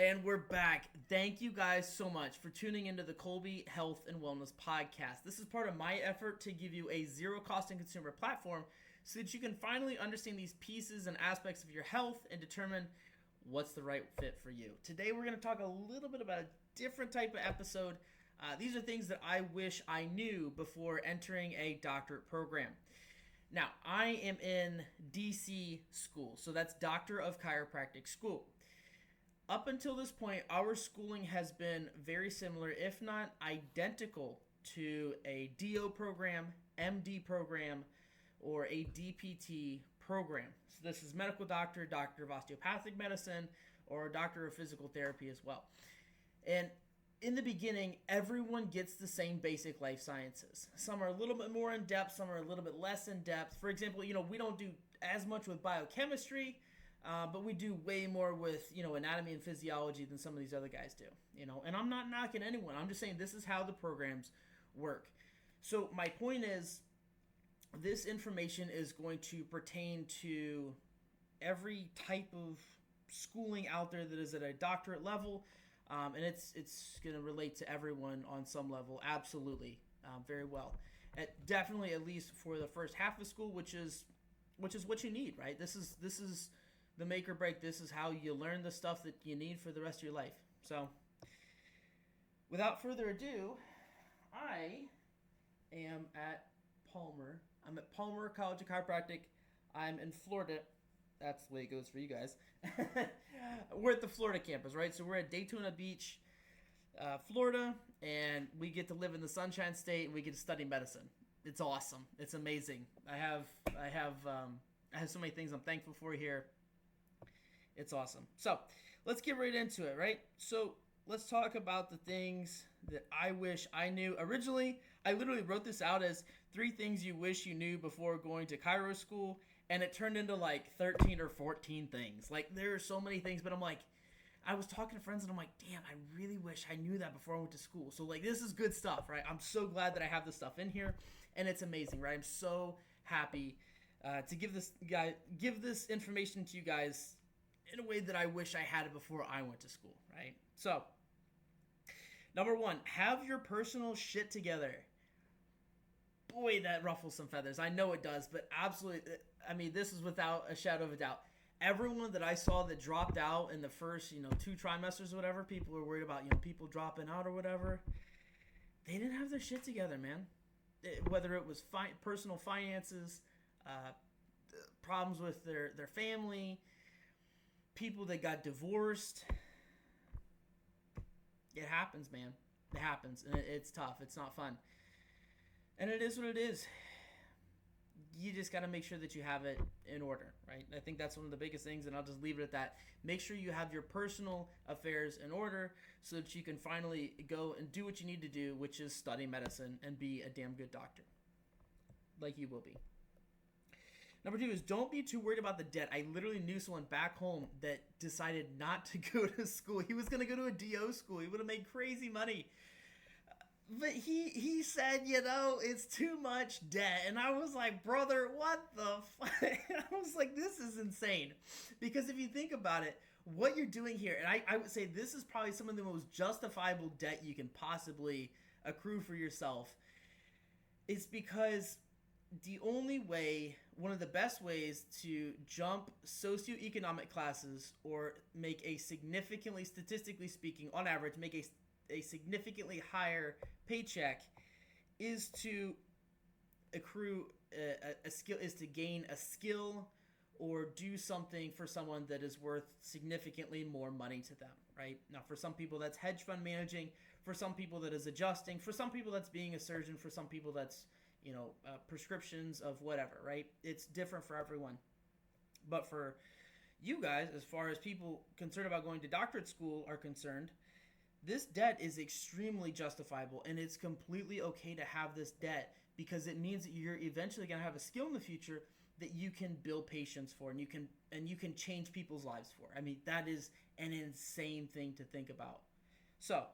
And we're back. Thank you guys so much for tuning into the Colby Health and Wellness Podcast. This is part of my effort to give you a zero cost and consumer platform so that you can finally understand these pieces and aspects of your health and determine what's the right fit for you. Today we're going to talk a little bit about a different type of episode. These are things that I wish I knew before entering a doctorate program. Now, I am in DC school, so that's Doctor of Chiropractic school. Up until this point, our schooling has been very similar, if not identical, to a DO program, MD program, or a DPT program. So this is medical doctor, doctor of osteopathic medicine, or doctor of physical therapy as well. And in the beginning, everyone gets the same basic life sciences. Some are a little bit more in depth, some are a little bit less in depth. For example, we don't do as much with biochemistry, but we do way more with, anatomy and physiology than some of these other guys do, and I'm not knocking anyone. I'm just saying this is how the programs work. So my point is, this information is going to pertain to every type of schooling out there that is at a doctorate level, and it's going to relate to everyone on some level, absolutely, very well. Definitely, at least for the first half of school, which is what you need, right? This is the make or break. This is how you learn the stuff that you need for the rest of your life. So, without further ado, I am at Palmer. I'm at Palmer College of Chiropractic. I'm in Florida. That's the way it goes for you guys. We're at the Florida campus, right? So we're at Daytona Beach, Florida, and we get to live in the Sunshine State, and we get to study medicine. It's awesome. It's amazing. I have so many things I'm thankful for here. It's awesome. So let's get right into it, right? So let's talk about the things that I wish I knew. Originally, I literally wrote this out as 3 things you wish you knew before going to chiro school, and it turned into like 13 or 14 things. Like, there are so many things, but I'm like, I was talking to friends and I'm like, damn, I really wish I knew that before I went to school. So like, this is good stuff, right? I'm so glad that I have this stuff in here, and it's amazing, right? I'm so happy to give this information to you guys in a way that I wish I had it before I went to school, right? So, number 1, have your personal shit together. Boy, that ruffles some feathers. I know it does, but absolutely, I mean, this is without a shadow of a doubt. Everyone that I saw that dropped out in the first, 2 trimesters or whatever, people were worried about, people dropping out or whatever. They didn't have their shit together, man. Whether it was personal finances, problems with their family, people that got divorced. It happens, man. It happens, and it's tough. It's not fun, and it is what it is. You just got to make sure that you have it in order, right? I think that's one of the biggest things, and I'll just leave it at that. Make sure you have your personal affairs in order so that you can finally go and do what you need to do, which is study medicine and be a damn good doctor, like you will be. Number 2 is, don't be too worried about the debt. I literally knew someone back home that decided not to go to school. He was going to go to a DO school. He would have made crazy money. But he said, it's too much debt. And I was like, brother, what the fuck? I was like, this is insane. Because if you think about it, what you're doing here, and I would say this is probably some of the most justifiable debt you can possibly accrue for yourself. It's because the only way, one of the best ways to jump socioeconomic classes or make a significantly, statistically speaking, on average, make a significantly higher paycheck is to accrue a skill, is to gain a skill or do something for someone that is worth significantly more money to them, right? Now, for some people, that's hedge fund managing. For some people, that is adjusting. For some people, that's being a surgeon. For some people, that's prescriptions of whatever, right? It's different for everyone. But for you guys, as far as people concerned about going to doctorate school are concerned, this debt is extremely justifiable, and it's completely okay to have this debt because it means that you're eventually going to have a skill in the future that you can build patients for, and you can change people's lives for. I mean, that is an insane thing to think about. So,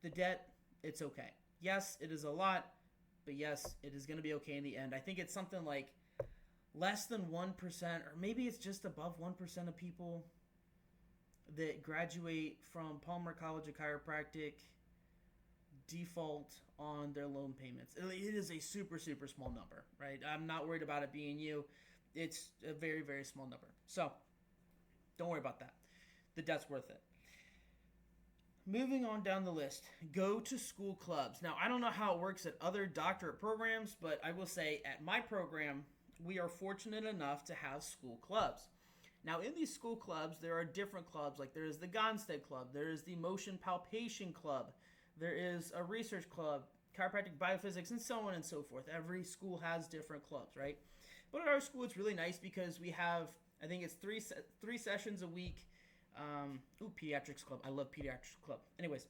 the debt, it's okay. Yes, it is a lot, but yes, it is going to be okay in the end. I think it's something like less than 1%, or maybe it's just above 1% of people that graduate from Palmer College of Chiropractic default on their loan payments. It is a super, super small number, right? I'm not worried about it being you. It's a very, very small number. So don't worry about that. The debt's worth it. Moving on down the list, go to school clubs. Now, I don't know how it works at other doctorate programs, but I will say at my program, we are fortunate enough to have school clubs. Now, in these school clubs, there are different clubs. Like there is the Gonstead Club, there is the Motion Palpation Club, there is a research club, chiropractic biophysics, and so on and so forth. Every school has different clubs, right? But at our school, it's really nice because we have, I think it's three sessions a week. Pediatrics club. I love pediatrics club. Anyways,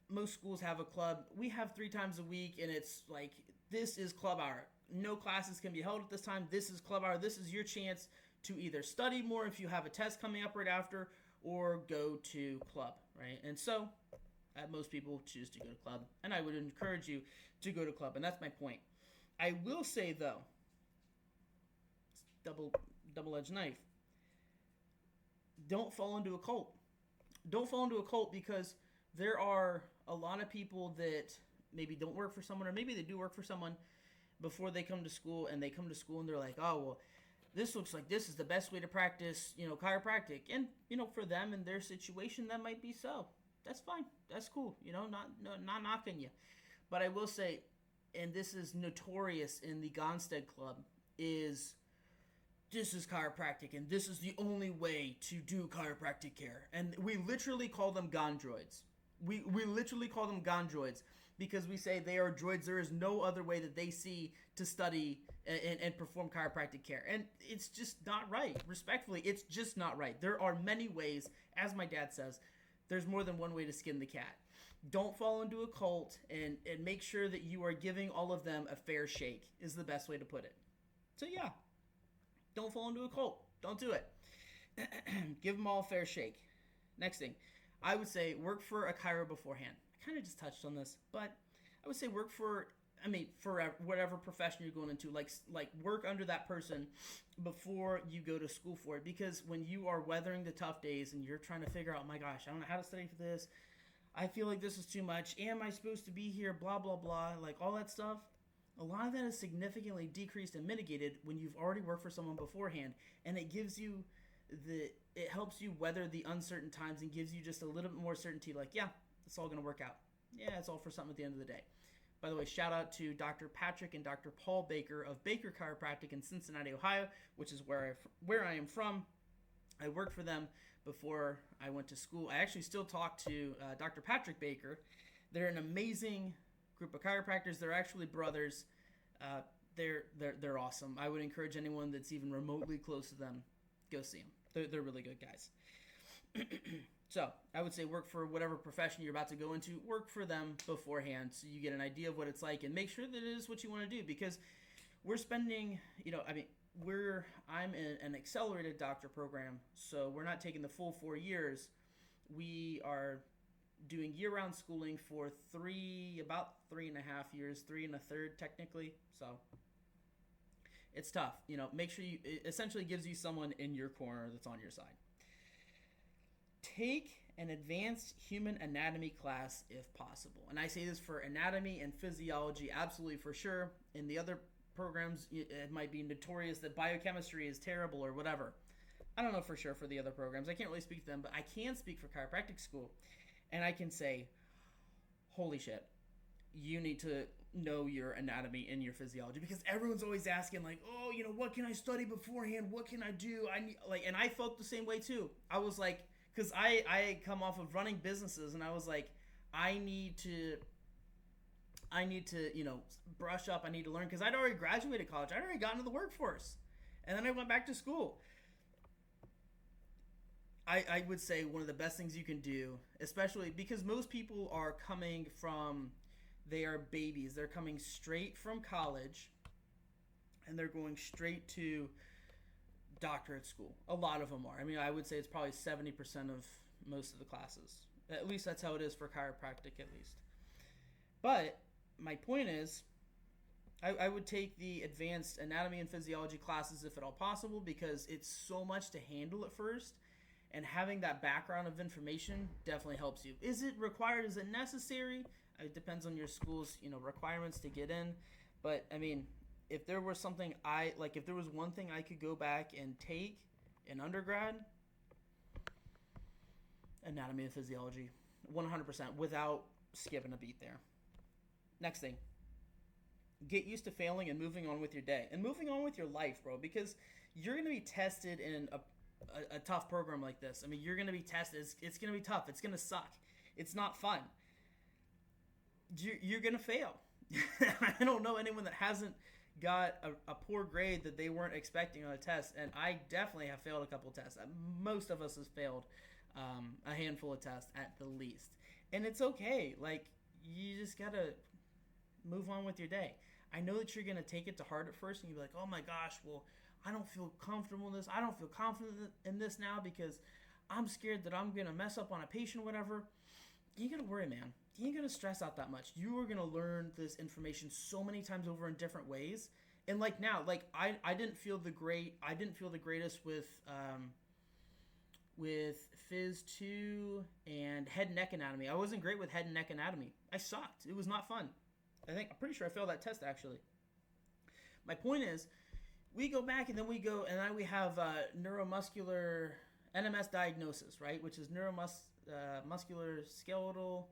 most schools have a club. We have 3 times a week, and it's like, this is club hour. No classes can be held at this time. This is club hour. This is your chance to either study more if you have a test coming up right after, or go to club, right? And so, most people choose to go to club, and I would encourage you to go to club, and that's my point. I will say, though, double-edged knife, don't fall into a cult. Don't fall into a cult, because there are a lot of people that maybe don't work for someone, or maybe they do work for someone before they come to school, and they come to school and they're like, oh, well, this looks like this is the best way to practice, chiropractic. And, for them and their situation, that might be so. That's fine. That's cool. Not knocking you. But I will say, and this is notorious in the Gonstead Club, is this is chiropractic, and this is the only way to do chiropractic care. And we literally call them gondroids. We literally call them gondroids because we say they are droids. There is no other way that they see to study and perform chiropractic care. And it's just not right. Respectfully, it's just not right. There are many ways, as my dad says, there's more than one way to skin the cat. Don't fall into a cult, and make sure that you are giving all of them a fair shake is the best way to put it. So yeah. Don't fall into a cult. Don't do it. Give them all a fair shake. Next thing, I would say work for a chiro beforehand. I kind of just touched on this, but I would say work for whatever profession you're going into. Like work under that person before you go to school for it. Because when you are weathering the tough days and you're trying to figure out, oh my gosh, I don't know how to study for this. I feel like this is too much. Am I supposed to be here? Blah, blah, blah. Like all that stuff. A lot of that is significantly decreased and mitigated when you've already worked for someone beforehand, and it helps you weather the uncertain times and gives you just a little bit more certainty. Like, yeah, it's all going to work out. Yeah, it's all for something at the end of the day. By the way, shout out to Dr. Patrick and Dr. Paul Baker of Baker Chiropractic in Cincinnati, Ohio, which is where I am from. I worked for them before I went to school. I actually still talk to Dr. Patrick Baker. They're an amazing group of chiropractors. They're actually brothers. They're awesome. I would encourage anyone that's even remotely close to them, go see them. They're really good guys. So I would say work for whatever profession you're about to go into. Work for them beforehand so you get an idea of what it's like, and make sure that it is what you want to do, because we're spending, I'm in an accelerated doctor program, so we're not taking the full 4 years. We are doing year-round schooling for about 3.5 years, 3 1/3 technically. So it's tough. Make sure it essentially gives you someone in your corner that's on your side. Take an advanced human anatomy class if possible. And I say this for anatomy and physiology, absolutely for sure. In the other programs, it might be notorious that biochemistry is terrible or whatever. I don't know for sure for the other programs. I can't really speak to them, but I can speak for chiropractic school. And I can say, holy shit, you need to know your anatomy and your physiology, because everyone's always asking, like, oh, what can I study beforehand? What can I do? And I felt the same way too. I was like, because I come off of running businesses, and I was like, I need to brush up. I need to learn, because I'd already graduated college. I'd already gotten into the workforce, and then I went back to school. I would say one of the best things you can do, especially because most people are coming from, they are babies. They're coming straight from college, and they're going straight to doctorate school. A lot of them are. I would say it's probably 70% of most of the classes. At least that's how it is for chiropractic, at least. But my point is, I would take the advanced anatomy and physiology classes if at all possible, because it's so much to handle at first, and having that background of information definitely helps you. Is it required? Is it necessary? It depends on your school's requirements to get in. But I mean, if there was something if there was one thing I could go back and take in undergrad, anatomy and physiology, 100% without skipping a beat there. Next thing, get used to failing and moving on with your day and moving on with your life, bro, because you're going to be tested in a tough program like this. I mean, you're going to be tested. It's going to be tough. It's going to suck. It's not fun. You're going to fail. I don't know anyone that hasn't got a poor grade that they weren't expecting on a test, and I definitely have failed a couple of tests. Most of us has failed a handful of tests at the least, and it's okay. Like, you just got to move on with your day. I know that you're going to take it to heart at first, and you'll be like, oh my gosh, well, I don't feel comfortable in this. I don't feel confident in this now because I'm scared that I'm going to mess up on a patient or whatever. You ain't going to worry, man. You ain't going to stress out that much. You are going to learn this information so many times over in different ways. And like now, like I didn't feel the greatest with Phys 2 and head and neck anatomy. I wasn't great with head and neck anatomy. I sucked. It was not fun. I'm pretty sure I failed that test, actually. My point is, we go back and then we have neuromuscular NMS diagnosis, right? Which is muscular skeletal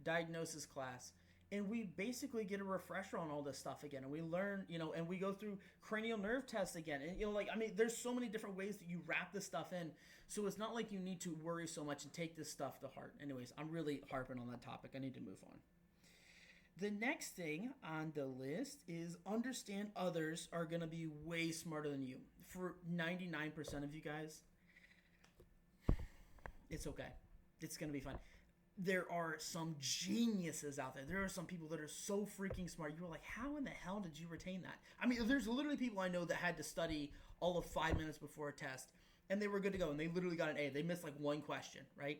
diagnosis class. And we basically get a refresher on all this stuff again. And we learn, and we go through cranial nerve tests again. And, there's so many different ways that you wrap this stuff in. So it's not like you need to worry so much and take this stuff to heart. Anyways, I'm really harping on that topic. I need to move on. The next thing on the list is understand others are going to be way smarter than you. For 99% of you guys, it's okay. It's going to be fine. There are some geniuses out there. There are some people that are so freaking smart. You're like, how in the hell did you retain that? I mean, there's literally people I know that had to study all of 5 minutes before a test, and they were good to go, and they literally got an A. They missed like one question, right?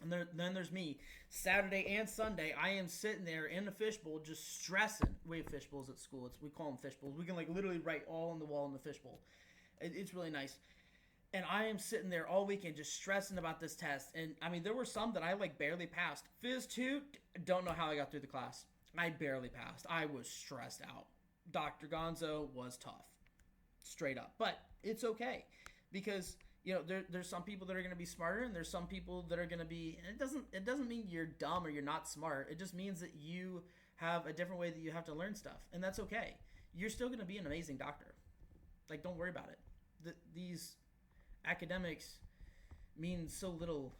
And then there's me. Saturday and Sunday, I am sitting there in the fishbowl just stressing. We have fishbowls at school. We call them fishbowls. We can like literally write all on the wall in the fishbowl. It's really nice. And I am sitting there all weekend just stressing about this test. And I mean, there were some that I like barely passed. Phys 2, don't know how I got through the class. I barely passed. I was stressed out. Dr. Gonzo was tough. Straight up. But it's okay. Because there's some people that are going to be smarter, and there's some people that are going to be. And it doesn't mean you're dumb or you're not smart. It just means that you have a different way that you have to learn stuff, and that's okay. You're still going to be an amazing doctor. Like, don't worry about it. These academics mean so little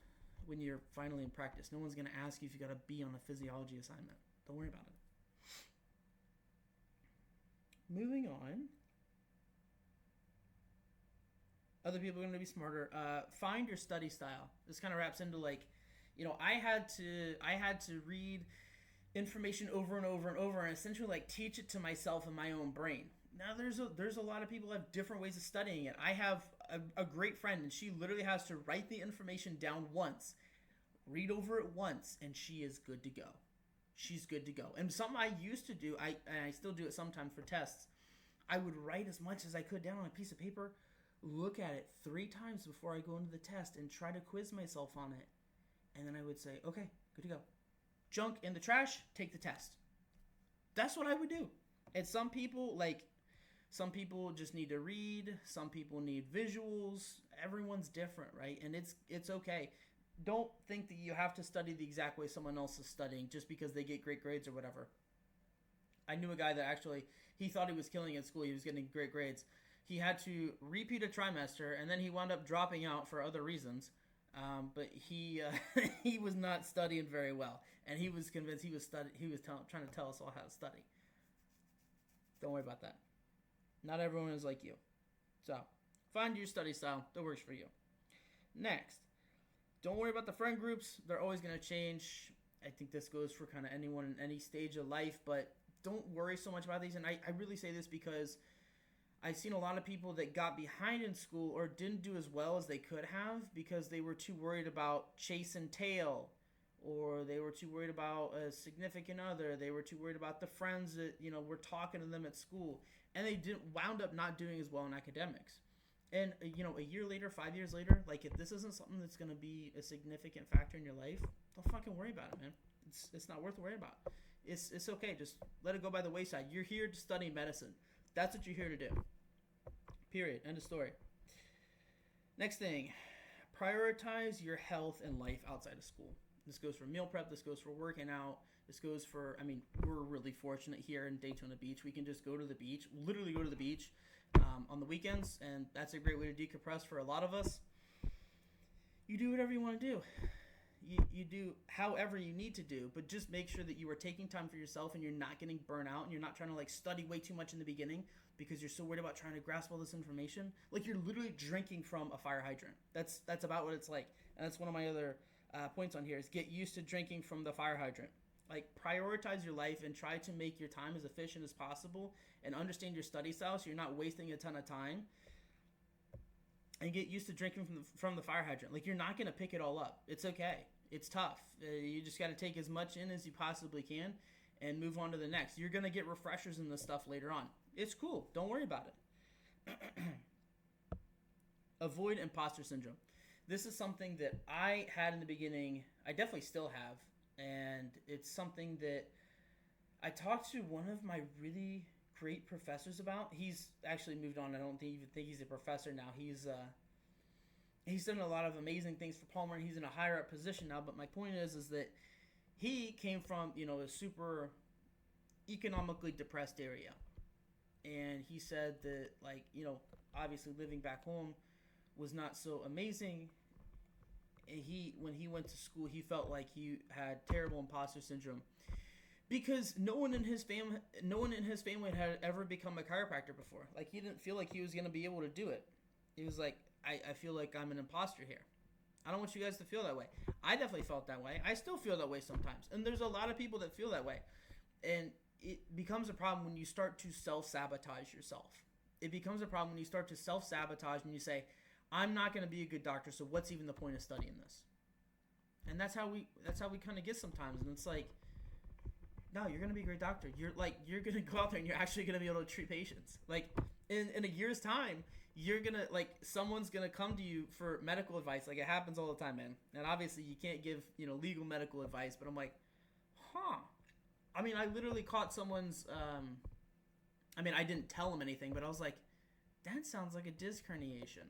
when you're finally in practice. No one's going to ask you if you got a B on a physiology assignment. Don't worry about it. Moving on. Other people are going to be smarter. Find your study style. This kind of wraps into I had to read information over and over and over and essentially teach it to myself in my own brain. Now there's a lot of people who have different ways of studying it. I have a great friend, and she literally has to write the information down once, read over it once, and she is good to go. She's good to go. And something I used to do, and I still do it sometimes for tests, I would write as much as I could down on a piece of paper, look at it 3 times before I go into the test, and try to quiz myself on it. And then I would say, okay, good to go. Junk in the trash, take the test. That's what I would do. And some people just need to read. Some people need visuals. Everyone's different, right? And it's okay. Don't think that you have to study the exact way someone else is studying just because they get great grades or whatever. I knew a guy that actually, he thought he was killing it in school. He was getting great grades. He had to repeat a trimester, and then he wound up dropping out for other reasons. But he he was not studying very well, and he was convinced he was trying to tell us all how to study. Don't worry about that. Not everyone is like you. So, find your study style that works for you. Next, don't worry about the friend groups. They're always going to change. I think this goes for kind of anyone in any stage of life, but don't worry so much about these. And I really say this because I've seen a lot of people that got behind in school or didn't do as well as they could have because they were too worried about chasing tail or they were too worried about a significant other. They were too worried about the friends that, were talking to them at school. And they didn't wound up not doing as well in academics. And, a year later, 5 years later, like, if this isn't something that's going to be a significant factor in your life, don't fucking worry about it, man. It's not worth worrying about. It's okay. Just let it go by the wayside. You're here to study medicine. That's what you're here to do. Period. End of story. Next thing, prioritize your health and life outside of school. This goes for meal prep. This goes for working out. This goes for, we're really fortunate here in Daytona Beach. We can just go to the beach, literally go to the beach on the weekends, and that's a great way to decompress for a lot of us. You do whatever you want to do. You do however you need to do, but just make sure that you are taking time for yourself and you're not getting burnt out and you're not trying to study way too much in the beginning because you're so worried about trying to grasp all this information. Like, you're literally drinking from a fire hydrant. That's about what it's like. And that's one of my other points on here is get used to drinking from the fire hydrant. Like, prioritize your life and try to make your time as efficient as possible and understand your study style so you're not wasting a ton of time. And get used to drinking from the fire hydrant. Like, you're not going to pick it all up. It's okay. It's tough. You just got to take as much in as you possibly can and move on to the next. You're going to get refreshers in this stuff later on. It's cool. Don't worry about it. Avoid imposter syndrome. This is something that I had in the beginning. I definitely still have. And it's something that I talked to one of my really great professors about. He's actually moved on. I don't even think he's a professor now. He's done a lot of amazing things for Palmer, and he's in a higher up position now. But my point is that he came from, a super economically depressed area. And he said that, obviously living back home was not so amazing. And when he went to school, he felt like he had terrible imposter syndrome because no one in his family had ever become a chiropractor before. Like, he didn't feel like he was going to be able to do it. He was like, I feel like I'm an imposter here. I don't want you guys to feel that way. I definitely felt that way. I still feel that way sometimes. And there's a lot of people that feel that way. And it becomes a problem when you start to self-sabotage yourself. It becomes a problem when you start to self-sabotage and you say, I'm not going to be a good doctor, so what's even the point of studying this? And that's how we kind of get sometimes. And it's like, no, you're going to be a great doctor. You're going to go out there and you're actually going to be able to treat patients. Like, in a year's time, you're going to, someone's going to come to you for medical advice. Like, it happens all the time, man. And obviously you can't give, legal medical advice, but I'm like, I literally caught someone's, I didn't tell him anything, but I was like, that sounds like a disc herniation.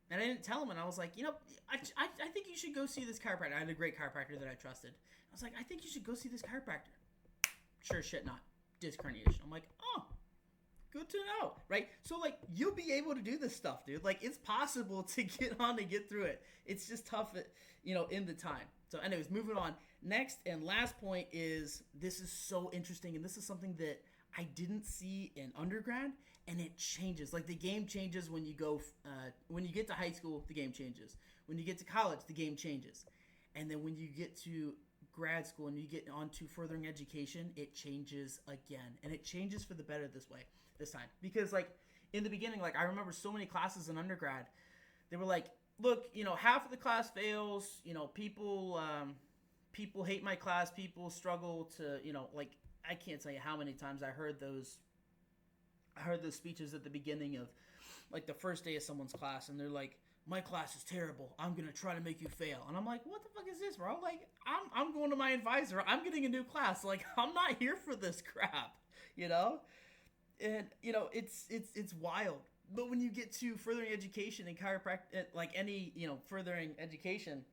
And I didn't tell him, and I was like, I think you should go see this chiropractor. I had a great chiropractor that I trusted. I was like, I think you should go see this chiropractor. Sure shit not. Disc herniation. I'm like, oh, good to know, right? So, you'll be able to do this stuff, dude. It's possible to get on and get through it. It's just tough, in the time. So, anyways, moving on. Next and last point is, this is so interesting, and this is something that I didn't see in undergrad, and it changes. The game changes when you go, when you get to high school, the game changes. When you get to college, the game changes. And then when you get to grad school and you get onto furthering education, it changes again. And it changes for the better this time. Because, in the beginning, I remember so many classes in undergrad, they were like, look, half of the class fails, people hate my class, people struggle to, I can't tell you how many times I heard those speeches at the beginning of the first day of someone's class, and they're like, my class is terrible. I'm going to try to make you fail. And I'm like, what the fuck is this, bro? I'm going to my advisor. I'm getting a new class. I'm not here for this crap, And, it's wild. But when you get to furthering education and chiropractic, any, furthering education,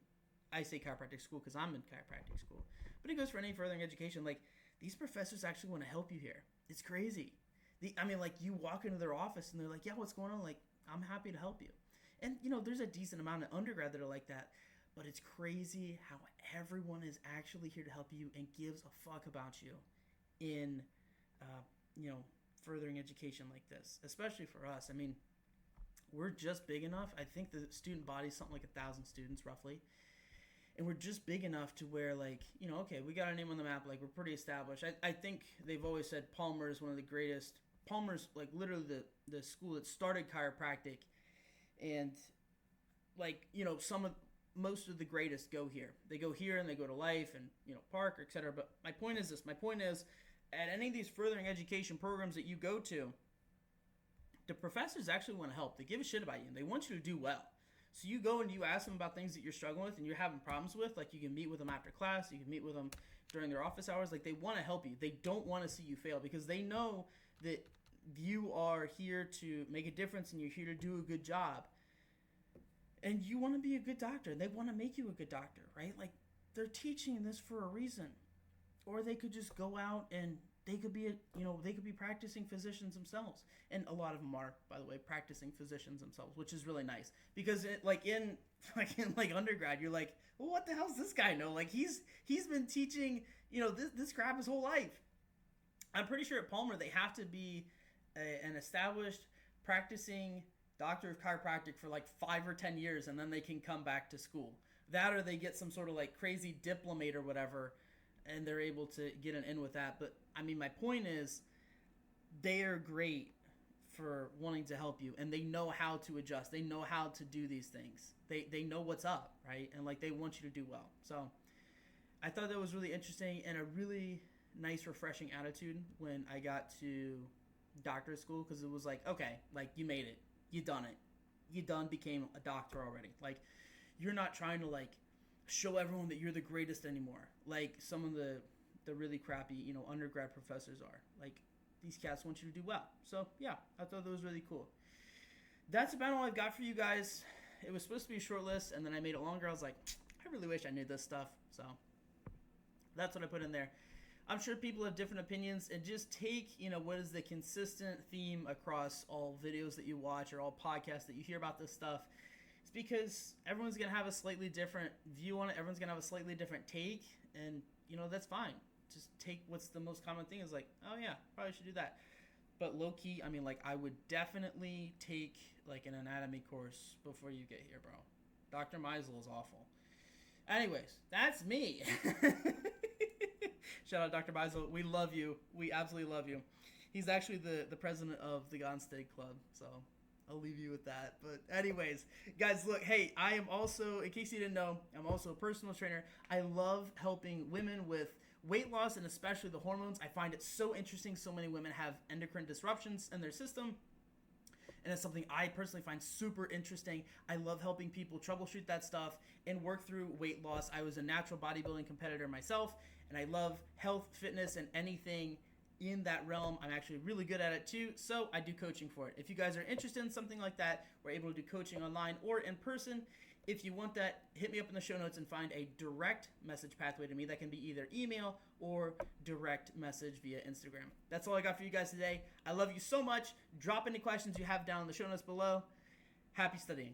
I say chiropractic school because I'm in chiropractic school. But it goes for any furthering education. These professors actually want to help you here. It's crazy. You walk into their office and they're like, yeah, what's going on? I'm happy to help you. And, there's a decent amount of undergrad that are like that. But it's crazy how everyone is actually here to help you and gives a fuck about you in, furthering education like this. Especially for us. We're just big enough. I think the student body is something like 1,000 students roughly. And we're just big enough to where, okay, we got our name on the map. We're pretty established. I think they've always said Palmer is one of the greatest. Palmer's, literally the school that started chiropractic. And, most of the greatest go here. They go here and they go to Life and, Park, etc. But my point is this. My point is, at any of these furthering education programs that you go to, the professors actually want to help. They give a shit about you and they want you to do well. So you go and you ask them about things that you're struggling with and you're having problems with. Like, you can meet with them after class. You can meet with them during their office hours. Like, they want to help you. They don't want to see you fail because they know that you are here to make a difference and you're here to do a good job. And you want to be a good doctor. They want to make you a good doctor, right? Like, they're teaching this for a reason. Or they could just go out and they could be, they could be practicing physicians themselves. And a lot of them are, by the way, practicing physicians themselves, which is really nice. Because in undergrad, you're like, well, what the hell does this guy know? Like, he's been teaching, this crap his whole life. I'm pretty sure at Palmer they have to be an established practicing doctor of chiropractic for like 5 or 10 years, and then they can come back to school. That, or they get some sort of like crazy diplomate or whatever, and they're able to get an in with that. But I mean, my point is, they are great for wanting to help you, and they know how to adjust. They know how to do these things. They know what's up, right? And like, they want you to do well. So I thought that was really interesting and a really nice, refreshing attitude when I got to doctorate school, because it was like, okay, like, you made it. You done it. You became a doctor already. Like, you're not trying to like show everyone that you're the greatest anymore, like some of the really crappy, undergrad professors are. Like, these cats want you to do well. So yeah, I thought that was really cool. That's about all I've got for you guys. It was supposed to be a short list, and then I made it longer. I was like, I really wish I knew this stuff. So that's what I put in there. I'm sure people have different opinions, and just take, what is the consistent theme across all videos that you watch or all podcasts that you hear about this stuff. It's because everyone's going to have a slightly different view on it. Everyone's going to have a slightly different take, and, that's fine. Just take what's the most common thing is like, oh yeah, probably should do that. But low key, I mean, like, I would definitely take like an anatomy course before you get here, bro. Dr. Meisel is awful. Anyways, that's me. Shout out Dr. Meisel. We love you. We absolutely love you. He's actually the president of the Gone Steak Club, so I'll leave you with that. But anyways, guys, look, hey, I am also, in case you didn't know, I'm also a personal trainer. I love helping women with weight loss and especially the hormones. I find it so interesting. So many women have endocrine disruptions in their system, and it's something I personally find super interesting. I love helping people troubleshoot that stuff and work through weight loss. I was a natural bodybuilding competitor myself, and I love health, fitness, and anything in that realm. I'm actually really good at it too, so I do coaching for it. If you guys are interested in something like that, we're able to do coaching online or in person. If you want that, hit me up in the show notes and find a direct message pathway to me. That can be either email or direct message via Instagram. That's all I got for you guys today. I love you so much. Drop any questions you have down in the show notes below. Happy studying.